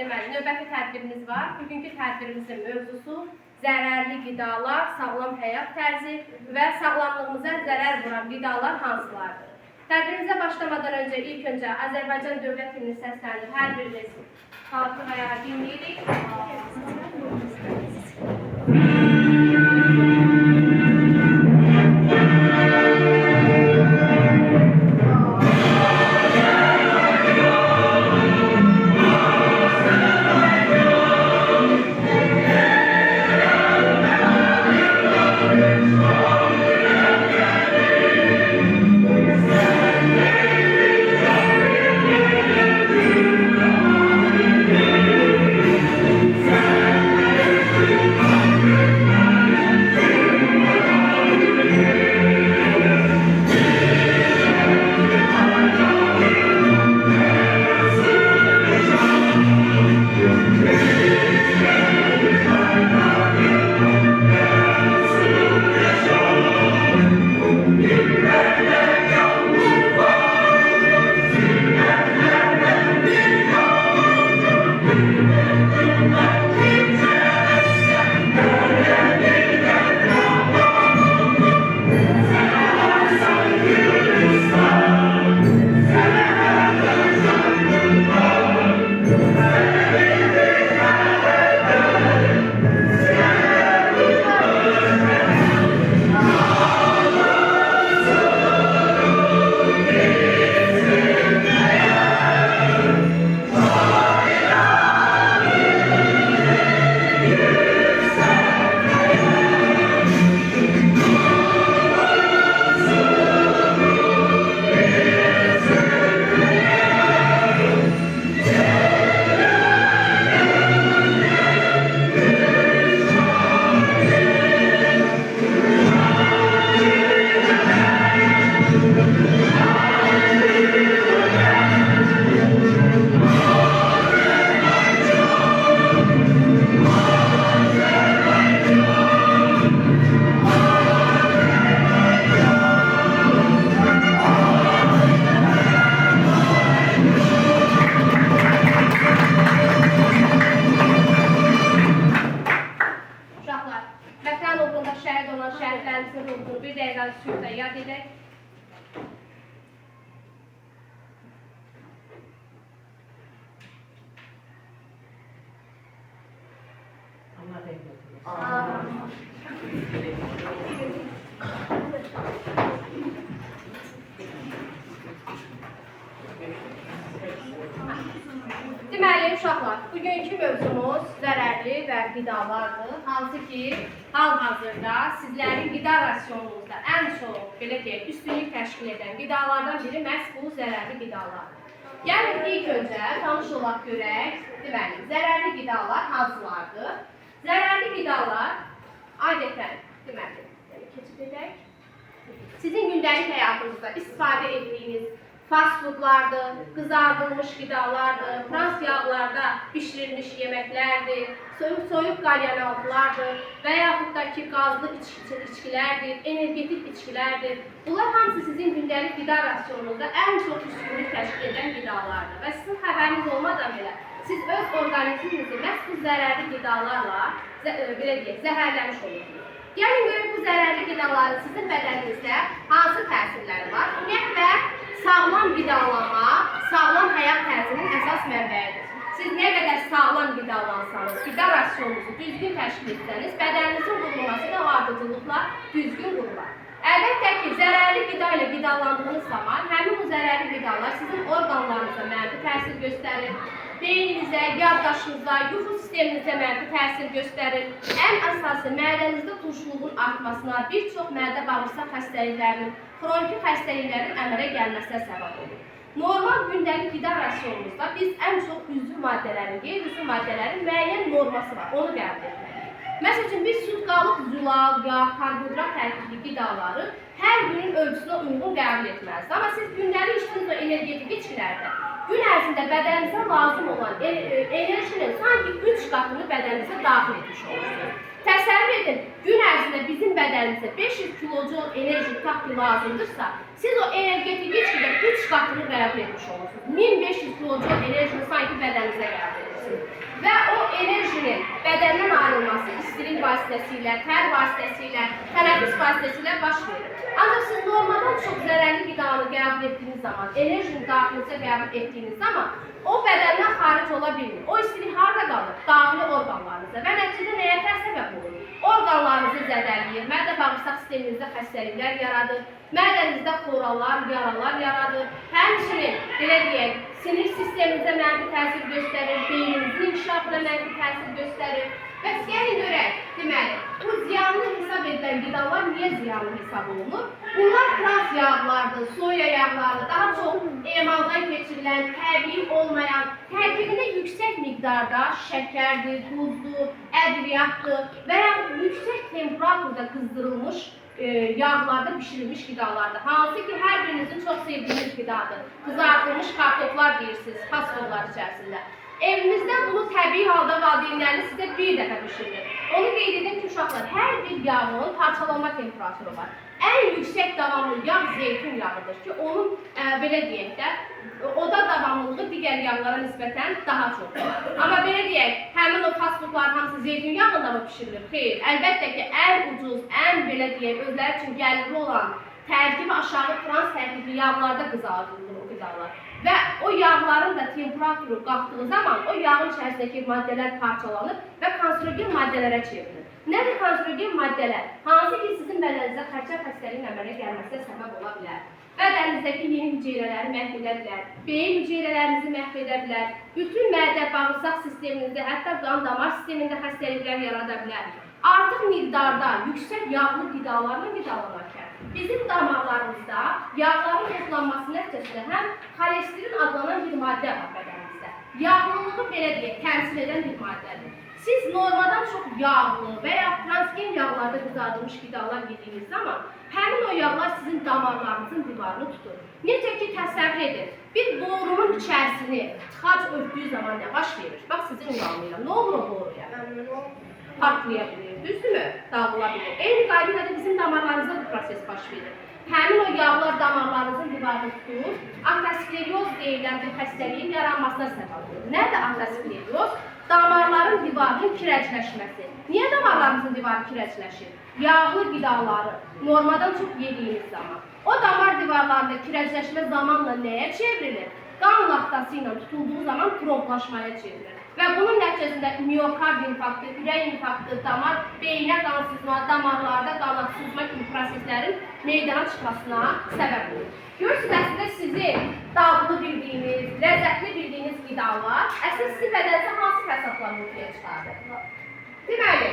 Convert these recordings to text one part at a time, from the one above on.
deməli, növbəti tədbirimiz var. Bugünkü tədbirimizin mövzusu zərərli qidalar, sağlam həyat tərzi və sağlamlığımıza zərər vuran qidalar hansılardır? Tədbirimizə başlamadan öncə ilk öncə Azərbaycan dövlət himni səslənir. Hər biriniz xalqı ayağa dinləyirik. Bir dəqiqə sürüdə yad edək. Deməli, uşaqlar, bugünkü mövzumuz zərərli və qidalardır. Hansı ki, hal-hazırda sizlərin qida rasionunuzda ən çox, belə deyək, üstünlük təşkil edən qidalardan biri məhz bu zərərli qidalardır. Gəlin, ilk öncə tanış olaq görək, deməli, zərərli qidalar hansılardır? Zərərli qidalar, adətən, deməli, keçid edək. Sizin gündəlik həyatınızda istifadə etdiyiniz fast foodlardır, qızardılmış qidalardır, trans yağlarda bişirilmiş yeməklərdir, soyuq qalyanaltılardır və yaxud da ki, qazlı içkilərdir, energetik içkilərdir. Bunlar hamısı sizin gündəlik qida rasionunuzda ən çox üstünlük təşkil edən qidalardır. Və sizin xəbəriniz olmadan belə, siz öz orqanizminizi məhz bu zərərli qidalarla, belə deyək, zəhərləmiş olursunuz. Gəlin görək bu zərərli qidaların sizin bədəninizdə hansı təsirləri var? Ümumiyyətlə, sağlam qidalanma, sağlam həyat tərzinin əsas mənbəyidir. Siz nə qədər sağlam qidalansanız, qida rasionunuzu düzgün təşkil etsəniz, bədəninizin qurulması və ardıcılıqla düzgün qurular. Əlbəttə ki, zərərli qida ilə qidalandığınız zaman həmin bu zərərli qidalar sizin orqanlarınıza mənfi təsir göstərir, beyninizə, yaddaşınıza, yuxu sisteminizə mənfi təsir göstərir. Ən əsası mədənizdə turşuluğun artmasına, bir çox mədə-bağırsaq xəstəliklərinin, xroniki xəstəliklərin əmələ gəlməsinə səbəb olur. Normal gündəlik qida rasionumuzda biz ən çox üzvü maddələrin, qeyri-üzvü maddələrin müəyyən norması var, onu qəbul etməliyik. Məsəl üçün, biz sutqalıq, zülal, yağ, karbohidrat tərkibli qidaları hər günün ölçüsünə uyğun qəbul etməliyiz. Amma siz gündəlik içdiyiniz o energetik içkilərdə gün ərzində bədənimizə lazım olan enerjinin sanki 3 qatını bədənimizə daxil etmiş olursunuz. Təsəvvür edin, gün ərzində bizim bədənimizə 500 kilojul enerji takvi lazımdırsa, siz o energetik içkidə 3 qatını qəbul etmiş olursunuz. 1500 kilojul enerjini sanki bədənimizə qəbul edirsiniz. edirsiniz. Və o enerjinin bədəndən ayrılması istilik vasitəsilə, tər vasitəsilə, tənəffüs vasitəsilə baş verir. Ancaq siz normaldan çox zərərli qidanı qəbul etdiyiniz zaman, enerjini daxilinizə qəbul etdiyiniz zaman o bədəndən xaric ola bilmir. O istilik harada qalır? Daxili orqanlarınızda və nəticədə nəyə səbəb olur? Orqanlarınızı zədələyir, mədə-bağırsaq sisteminizdə xəstəliklər yaradır, mədənizdə xoralar, yaralar yaradır. Həmçinin, belə deyək, sinir sisteminizə mənfi təsir göstərir, beyninizin inkişafına mənfi təsir göstərir. Və gəlin görək, deməli, bu ziyanlı hesab edilən qidalar niyə ziyanlı hesab olunur? Bunlar trans yağlardır, soya yağları, daha çox emaldan keçirilən, təbii olmayan, tərkibində yüksək miqdarda şəkərdir, duzdur, ədviyyatdır və ya yüksək temperaturda qızdırılmış yağlarda bişirilmiş qidalardır. Hansı ki, hər birinizin çox sevdiyiniz qidadır. Qızartılmış kartoflar deyirsiniz, fast-foodlar içərisində. Evimizdə bunu təbii halda valideynləriniz sizə bir dəfə bişirilir. Onu qeyd edim ki, uşaqlar, hər bir yağın parçalanma temperaturu var. Ən yüksək davamlı yağ zeytun yağıdır ki, onun, belə deyək də, oda davamlılığı digər yağlara nisbətən daha çoxdur. Amma belə deyək, həmin o fast-foodların hamısı zeytun yağında mı pişirilir? Xeyr, əlbəttə ki, ən ucuz, ən belə deyək, özləri üçün gəlirli olan tərkibi aşağı trans tərkibli yağlarda qızardırılır o qidalar. Və o yağların da temperaturu qalxdığı zaman o yağın içərisindəki maddələr parçalanır və kanserogen maddələrə çevrilir. Nədir kanserogen maddələr? Hansı ki, sizin bədəninizdə xərçəng xəstəliyin əmələ gəlməsinə səbəb ola bilər. Bədəninizdəki yeni hüceyrələri məhv edə bilər, beyin hüceyrələrinizi məhv edə bilər, bütün mədə-bağırsaq sisteminizdə, hətta qan-damar sistemində xəstəliklər yarada bilər. Artıq miqdarda yüksək yağlı qidalarla qidalanarkən bizim damarlarımızda yağların toplanması nəticəsində həm xolesterin adlanan bir maddə var bədənimizdə. Yağlılığı belə deyək, təmsil edən bir maddədir. Siz normadan çox yağlı və ya transgen yağlarda qızardılmış qidalar yediyiniz zaman həmin o yağlar sizin damarlarınızın divarını tutur. Necə ki, təsəvvür edin, bir borunun içərisini tıxac örtdüyü zaman nə baş verir? Bax, sizi ünvanlayıram. Nə olur o boruya? Partlaya bilir, düzdürmü? Dağıla bilir. Eyni qayda ilə də bizim damarlarımızda bu proses baş verir. Həmin o yağlar damarlarımızın divarını tutur, ateroskleroz deyilən bir xəstəliyin yaranmasına səbəb olur. Nədir ateroskleroz? Damarların divarının kirəcləşməsi. Niyə damarlarımızın divarı kirəcləşir? Yağlı qidaları normadan çox yediyimiz zaman. O damar divarlarında kirəcləşmə zamanla nəyə çevrilir? Qan laktası ilə tutulduğu zaman tromblaşmaya çevrilir. Və bunun nəticəsində miokard infarktı, ürək infarktı, damar, beyinə qan sızma, damarlarda qan sızma kimi proseslərin meydana çıxmasına səbəb olur. Görürsünüz, əslində sizin dadlı bildiyiniz, ləzzətli bildiyiniz qidalar, əslində sizin bədənizdə hansı fəsadları ortaya çıxardır? Deməli,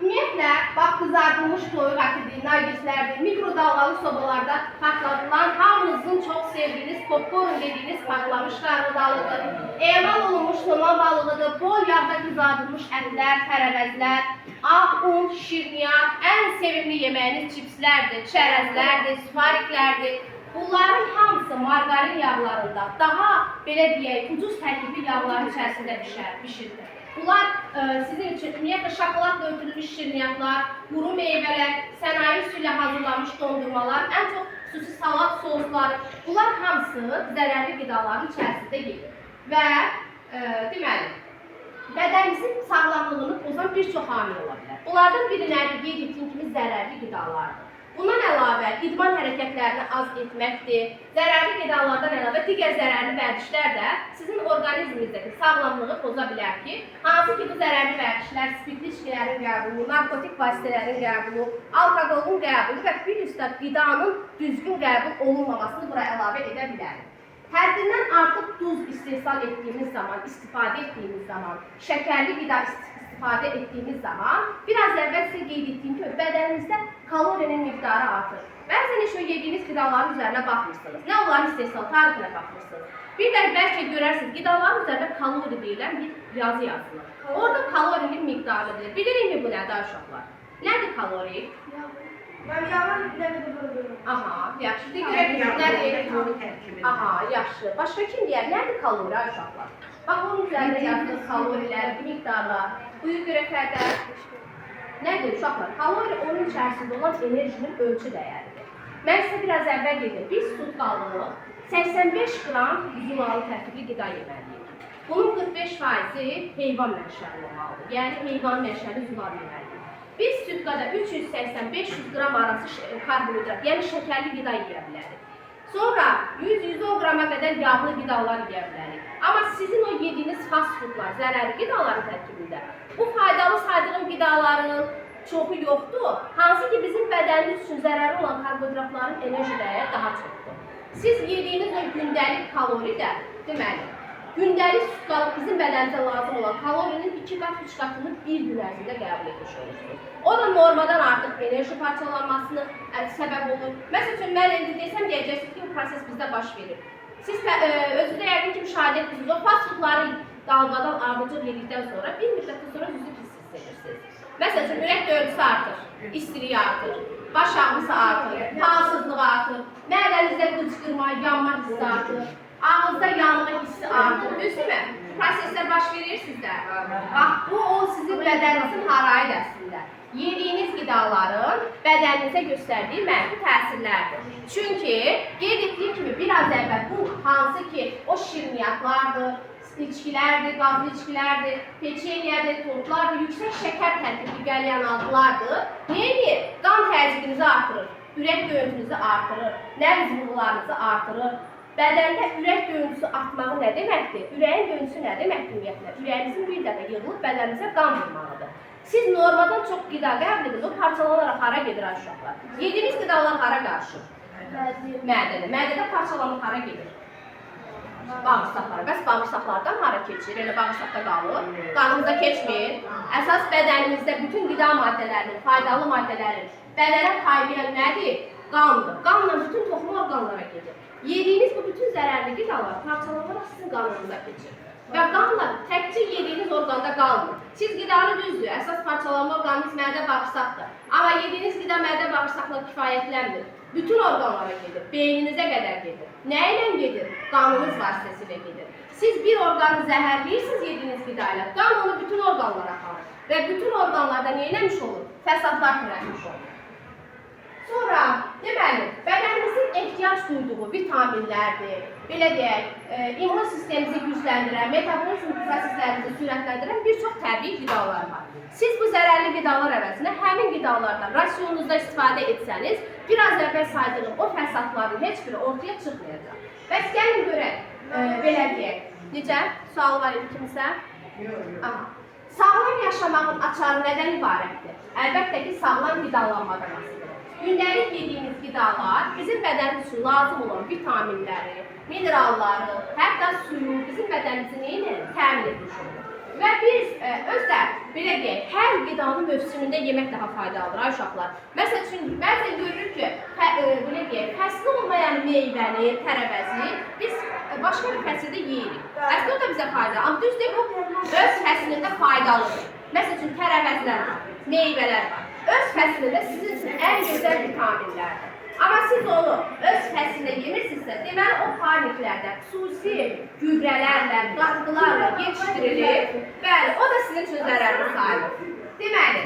ümumiyyətlə, bax, qızardılmış toyuq ətidir, nagizlərdir, mikrodalğalı sobalarda partladılan, hamınızın çox sevdiyiniz, popcorn dediyiniz partlamış qarğıdalıdır, emal olunmuş somon balığıdır, bol yağda qızardılmış ətlər, tərəvəzlər, ağ un, şirniyyat, ən sevimli yeməyiniz cipslərdir, çərəzlərdir, sufariklərdir. Bunların hamısı margarin yağlarında, daha, belə deyək, ucuz tərkibli yağların içərisində bişirilir. Bunlar sizin üçün ümumiyyətlə şokoladla ötürülmüş şirniyyatlar, quru meyvələr, sənaye üsulu ilə hazırlanmış dondurmalar, ən çox xüsusi salat sosları, bunlar hamısı zərərli qidaların içərisində gedir. Və deməli, bədənimizin sağlamlığını pozan bir çox amil ola bilər. Bunlardan biri nədir? Qeyd etdiyim kimi zərərli qidalardır. Bundan əlavə idman hərəkətlərini az etməkdir, zərərli qidalardan əlavə digər zərərli vərdişlər də sizin orqanizminizdəki sağlamlığı poza bilər ki, hansı ki, bu zərərli vərdişlər spirtli içkilərin qəbulu, narkotik vasitələrin qəbulu, alkoqolun qəbulu və bir üstad qidanın düzgün qəbul olunmamasını bura əlavə edə bilər. Həddindən artıq duz istehsal etdiyimiz zaman, istifadə etdiyimiz zaman, şəkərli qida istifadə etdiyimiz zaman, biraz əvvəl sizə qeyd etdiyim ki, bədəninizdə kalorinin miqdarı artır. Bəzən heç o yediyiniz qidaların üzərinə baxmırsınız, nə onların istehsal tarifinə baxmırsınız. Bir də bəlkə görərsiniz, qidaların üzərində kalori deyilən bir yazı yazılır. Orada kalorinin miqdarı bilir. Bilirikmi bu nədir uşaqlar? Nədir kalori? Ben yalan demedim. Aha, yaxşı. Nədir? Aha, yaxşı. Başqa kim deyər? Nədir kalori uşaqlar? Bax, onun üzərində yazılır kalorilər, miqdarlar. Buyu qrafədə nədir uşaqlar? Kalori onun içərisində olan enerjinin ölçü dəyəridir. Mən sizə biraz əvvəl dedim, biz sutkalıq 85 qram yumalı tərkibli qida yeməliyik. Bunun 45 5% heyvan mənşəli olmalıdır. Yəni heyvan mənşəli sular yeməliyik. Biz südqada 380-500 qram arası karbohidrat, yəni şəkərli qida yeyə bilərik. Sonra 100-110 qrama qədər yağlı qidalar yeyə bilərik. Amma sizin o yediyiniz fast foodlar, zərərli qidaların tərkibində bu faydalı saydığım qidaların çoxu yoxdur. Hansı ki bizim bədənimiz üçün zərərli olan karbohidratların enerji dəyəri daha çoxdur. Siz yediyiniz o gündəlik kalori də, deməli, gündəlik südqalıq bizim bədənimizə lazım olan kalorinin 2 qat, 3 qatını bir gün ərzində qəbul etmiş olursunuz. O da normadan artıq enerji parçalanmasına səbəb olur. Məsəl üçün, mən indi desəm, deyəcəksiniz ki, bu proses bizdə baş verir. Siz özünüzdə yəqin ki, müşahidə etmişsiniz, o fast foodları dalqadan ardıcıl yedikdən sonra bir müddətdən sonra üzü pis hiss edirsiniz. Məsəl üçün, ürək döyüntüsü artır, istiliyi artır, baş ağrısı artır, halsızlığı artır, mədənizdə qıcqırma, yanma hissi artır, ağızda yanma hissi artır, düzdürmü? Proseslər baş verir sizdə. Bax, bu o sizin bədəninizin harayı əslində. Yediyiniz qidaların bədəninizə göstərdiyi mənfi təsirlərdir. Çünki qeyd etdiyim kimi biraz əvvəl bu hansı ki o şirniyyatlardır, içkilərdir, qazlı içkilərdir, peçenyedir, tortlardır, yüksək şəkər tərkibli qəlyan aldılardır. Neyini? Qan təzyiqinizi artırır, ürək döyüntünüzü artırır, nəbz vurğularınızı artırır. Bədəndə ürək döyüntüsü artmağı nə deməkdir? Ürəyin döyüntüsü nə deməkdir ümumiyyətlə? Ürəyinizin bir dəfə yığılıb bədəninizə qan vurmalıdır. Siz normadan çox qida qəbul edin, o parçalanaraq hara gedir uşaqlar? Yediyiniz qidalar hara qarışır? Mədədə. Mədədə parçalanıb hara gedir? Bağırsaqlara. Bəs bağırsaqlardan hara keçir? Elə bağırsaqda qalır. Qanımıza keçmir. Əsas bədənimizdə bütün qida maddələrinin, faydalı maddələrin bədənə paylayan nədir? Qandır. Qanla bütün toxum orqanlara gedir. Yediyiniz bu bütün zərərli qidalar parçalanaraq sizin qanınıza keçir. Və qanla təkcə yediyiniz orqanda qalmır. Siz qidanı düzdür, əsas parçalanma orqanınız mədə bağırsaqdır. Amma yediyiniz qida mədə bağırsaqla kifayətlənmir. Bütün orqanlara gedir, beyninizə qədər gedir. Nə ilə gedir? Qanınız vasitəsilə gedir. Siz bir orqanı zəhərləyirsiniz yediyiniz qida ilə, qan onu bütün orqanlara aparır. Və bütün orqanlarda nə eləmiş olur? Fəsadlar törətmiş olur. Sonra, deməli, bədənimizin ehtiyac duyduğu vitaminlərdir, belə deyək, immun sistemimizi gücləndirən, metabolizm proseslərimizi sürətləndirən bir çox təbii qidalar var. Siz bu zərərli qidalar əvəzinə həmin qidalardan rasionunuzda istifadə etsəniz, biraz əvvəl saydığım o fəsadların heç biri ortaya çıxmayacaq. Bəs gəlin görək, belə deyək, necə? Sualı var idi kimisə? Yox. Sağlam yaşamağın açarı nədən ibarətdir? Əlbəttə ki, sağlam qidalanmadan asılıdır. Gündəlik yediyimiz qidalar bizim bədənimiz üçün lazım olan vitaminləri, mineralları, hətta suyu bizim bədənimizin təmin etmiş olur. Və biz özdə, belə deyək, hər qidanın mövsümündə yemək daha faydalıdır, uşaqlar. Məsəl üçün, bəzən görürük ki, belə deyək, fəsli olmayan meyvəni, tərəvəzi biz başqa bir fəsildə yeyirik. Əslində o da bizə faydalı, amma düzdür, bu öz fəslində faydalıdır. Məsəl üçün, tərəvəzlər var, meyvələr var. Öz fəslində sizin üçün ən gözəl vitaminlərdir. Amma siz onu öz fəslində yemirsinizsə, deməli o paniklərdə xüsusi gübrələrlə, qatıqlarla yetişdirilir. Bəli, o da sizin üçün zərərli sayılır. Deməli,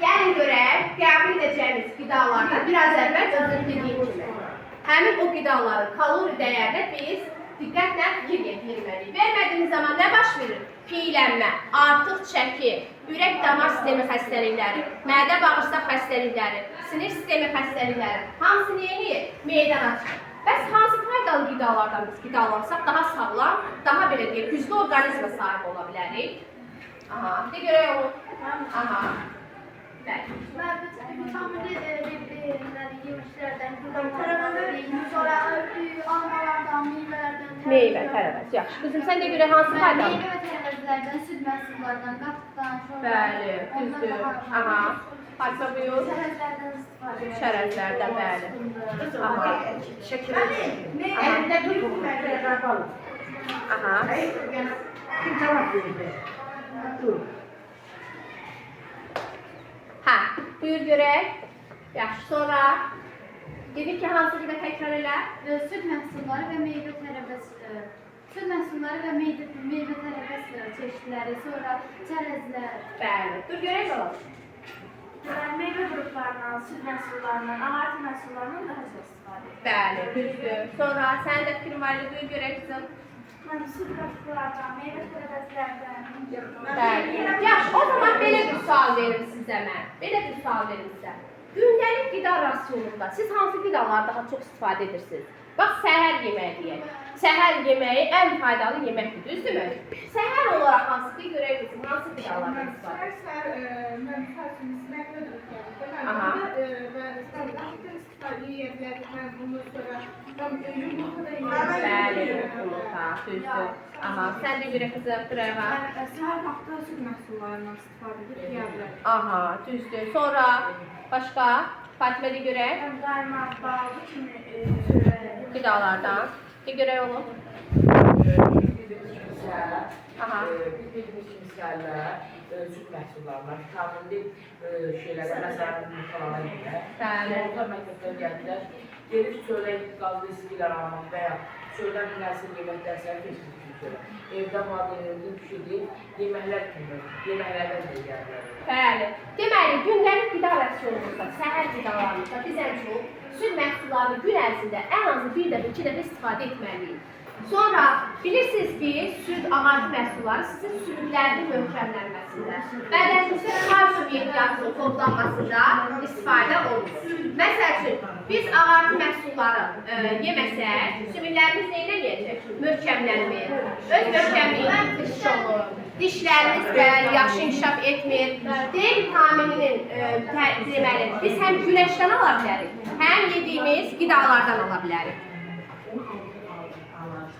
gəlin görək, qəbul edəcəyimiz qidalardan biraz əvvəl sözünü dediyim kimi. Həmin o qidaların kalori dəyərinə biz diqqətlə fikir yetirməliyik. Vermədiyimiz zaman nə baş verir? Piylənmə, artıq çəki, ürək-damar sistemi xəstəlikləri, mədə-bağırsaq xəstəlikləri, sinir sistemi xəstəlikləri, hamısı neyini? Meydan açır. Bəs hansı faydalı qidalardan biz qidalansaq daha sağlam, daha belə deyək, güclü orqanizmə sahib ola bilərik? Aha, de görək onu. Aha. Bəli. Vitaminli yemişlərdən, sonra almalardan, meyvələrdən, Meyvə, tərəvəz, yaxşı. Qızım, sən də görək hansı faydalı? meyvə və tərəvəzlərdən, süd məhsullardan, qatıqdan, Bəli, düzdür. Aha. Harika buyur. çərəzlərdən istifadə edir. Çərəzlərdən, bəli. Aha. Elinde tutun, mesela yapalım. Aha. Kim cevap verir? Dur. Hə, buyur görək. Yaxşı, sonra dedik ki, hansı gibi təkrar elə? Süd məhsulları və meyvə tərəvəz, süd məhsulları və meyvə tərəvəz çeşidləri, sonra çərəzlər. Bəli. Dur görək olalım. Meyvə qruplarından, süd məhsullarından, ağartı məhsullarından daha çox istifadə edir. Bəli, düzdür. Sonra sənin də fikrin var idi, buyur görək kızım. Mən süd qatıqlardan, meyvə tərəvəzlərdən. Bəli. Yaxşı, o zaman belə bir sual verim sizə mən. Belə bir sual verim sizə. Gündəlik qida rasionunda siz hansı qidaları daha çox istifadə edirsiniz? Bax, səhər yeməyi deyək. Səhər yeməyi ən faydalı yeməkdir, düzdürmü? Səhər olaraq hansı görərsiniz, hansı qidalardan istifadə edirsiniz? Aha. Bəli, yumurta, düzdür. Aha, sən də görə qızım, Qırəva. Səhər vaxtı süd məhsullarından istifadə edib yeyə bilərik. Aha, düzdür. Sonra başqa Fatimədə görə Qaymaq, bal kimi qidalardan. De görək oğlum. Aha. Bildiğimiz kimsələr süt məhsullarına, vitaminli şeylərə, məsələn, yumurtalara görə. Bəli. Yumurta məktəbdən gəldilər. Gelib çörək qazlı istəyirlər almaq və ya çörəkdən bir nəsil yeməklər səhər keçmiş çörək. Evdə madeniyyətin pişirdiyi yeməklər kimi, yeməklərdən də gəlirlər. Bəli. Deməli, gündəlik qida rasionumuzda, səhər qidalarımızda biz ən çox süd məhsullarını gün ərzində ən azı bir dəfə, 2 dəfə istifadə etməliyik. Sonra bilirsiniz ki, süd ağartı məhsulları sizin sümüklərin möhkəmlənməsində, bədənimizdə kalsium ehtiyacının toplanmasında istifadə olunur. Məsəl üçün, biz ağartı məhsulları yeməsək, sümüklərimiz nə edəcək? Möhkəmlənmir. Öz möhkəmliyindən tırış olur. Dişlərimiz yaxşı inkişaf etmir. D vitamininin deməli, biz həm güneşdən ala bilərik, həm yediyimiz qidalardan ala bilərik.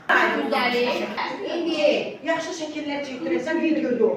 Gündəlik. İndi yaxşı şəkillər çəkdirəsən videoda.